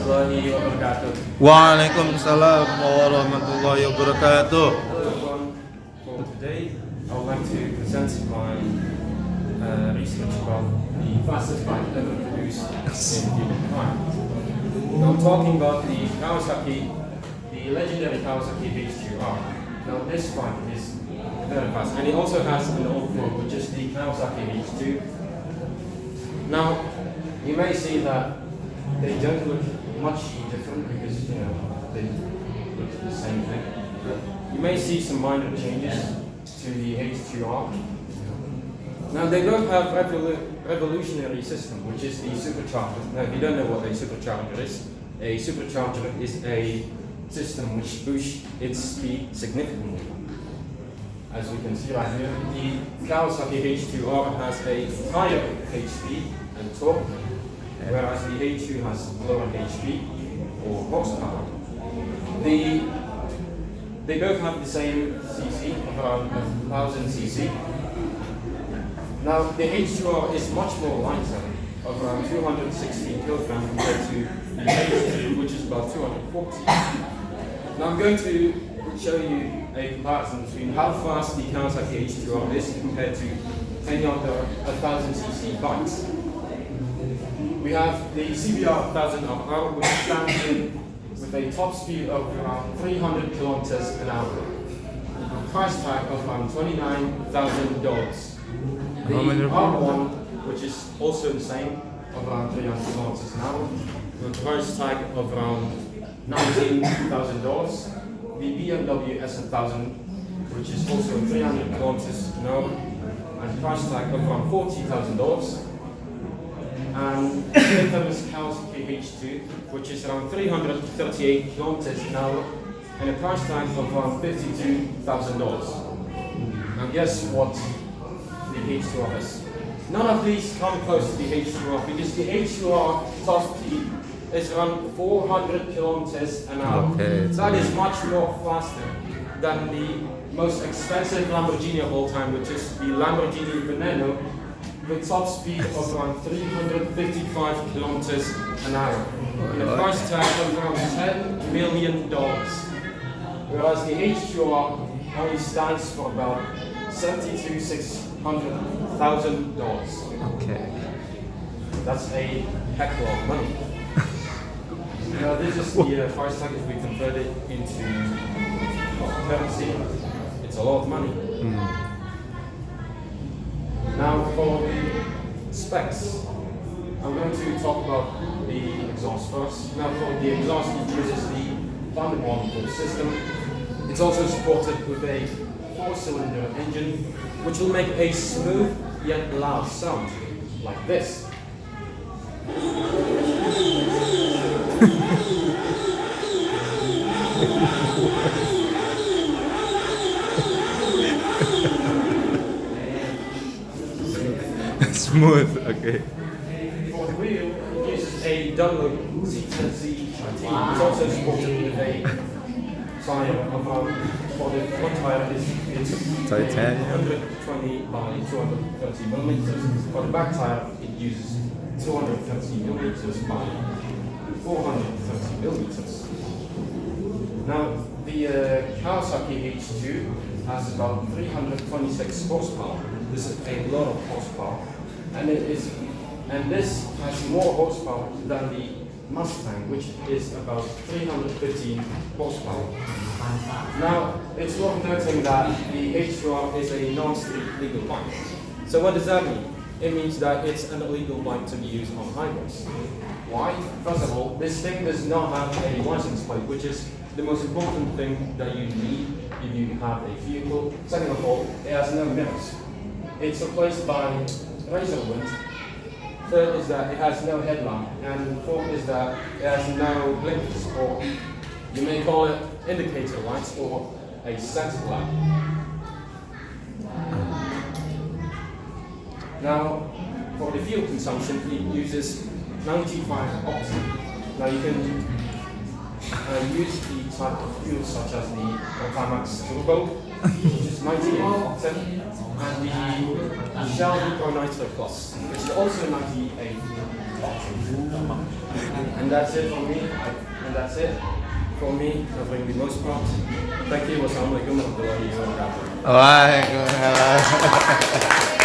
warahmatullahi wabarakatuh. Waalaikumsalam warahmatullahi wabarakatuh. For today, I would like to present my research about the fastest bike ever produced in humankind. Now I'm talking about the legendary Kawasaki H2R. Now this bike is very fast, and it also has an old form, which is the Kawasaki H2. Now you may see that they don't look much different because they look the same thing. You may see some minor changes to the H2R. Now they both have revolutionary system, which is the supercharger. Now if you don't know what a supercharger is a system which boosts its speed significantly. As we can see right here, the Kawasaki H2R has a higher HP and torque, whereas the H2 has lower HP or horsepower. They both have the same cc, around 1000 cc. Now the H2R is much more lighter, of around 216 kilograms compared to the H2, which is about 240. Now I'm going to show you a comparison between how fast the Kawasaki H2R is compared to any other 1000 cc bikes. We have the CBR 1000RR, which stands in with a top speed of around 300 kilometers an hour, a price tag of around $29,000. The R1, which is also the same, of around 300 kilometers an hour, with a price tag of around $19,000. The BMW S1000, which is also 300 kilometers an hour, and a price tag of around $40,000. And the famous Kawasaki H2, which is around 338 kilometers an hour, and a price tag of around $52,000. Now guess what the H2R is? None of these come close to the H2R because the H2R top speed is around 400 kilometers an hour. Okay, that is much more faster than the most expensive Lamborghini of all time, which is the Lamborghini Veneno, with top speed of around 355 kilometers an hour, and a price tag of around $10 million. Whereas the H2R only stands for about $600,000. Okay. That's a heck of a lot of money. Now this is the price tag. If we convert it into currency, it's a lot of money. Now for the specs, I'm going to talk about the exhaust first. Now for the exhaust, it uses the FAZLIMAWLA system. It's also supported with a 4-cylinder engine, which will make a smooth yet loud sound, like this. Smooth, okay. For the wheel, it uses a Dunlop Z10Z19. It's also supported with a tire of for the front tire it's Titanium. 120 by 230 millimeters. For the back tire, it uses 230 millimeters by 430 millimeters. Now, the Kawasaki H2 has about 326 horsepower. This is a lot of horsepower, and this has more horsepower than the Mustang, which is about 315 horsepower. Now, it's worth noting that the H2R is a non-street legal bike. So what does that mean? It means that it's an illegal bike to be used on highways. Why? First of all, this thing does not have a license plate, which is the most important thing that you need if you have a vehicle. Second of all, it has no mirrors. It's replaced by razor wind. Third is that it has no headlamp, and fourth is that it has no blinkers, or you may call it indicator lights or a center lamp. Now, for the fuel consumption, it uses 95 octane. Now you can use the type of fuel such as the Ultimax Turbo, which is 98 octane, and the Shell Eco Nitro Plus, which is also 98 And that's it for me. And that's it for me covering the most part. Thank you. Wassalamualaikum warahmatullahi wabarakatuh. Waalaikumsalam.